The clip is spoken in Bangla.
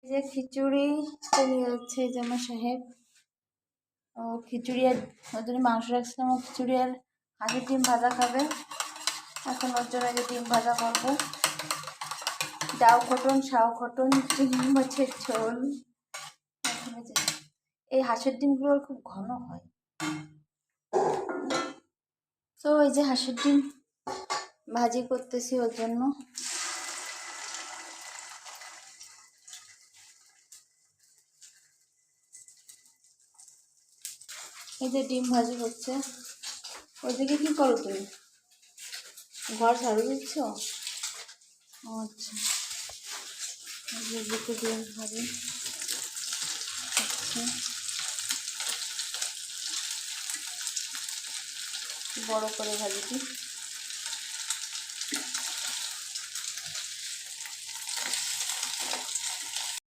এই যে খিচুড়ি তৈরি হচ্ছে জামা সাহেব। ও খিচুড়ি আর ওর জন্য মাংস রাখছিলাম, ও খিচুড়ি আর হাঁসের ডিম ভাজা খাবে। এখন ওর জন্য যে ডিম ভাজা করবো, ডাউ ঘটন, শাও ঘটন, চিংড়ি মাছের ঝোল। এই হাঁসের ডিমগুলো খুব ঘন হয়। তো এই যে হাঁসের ডিম ভাজি করতেছি ওর জন্য। এই যে ডিম ভাজি হচ্ছে। ওইদিকে কি করো তুমি? ঘর ঝাড়ু দিচ্ছ? আচ্ছা, এদিকে ডিম ভাজি হচ্ছে, বড় করে ভাজি দিই।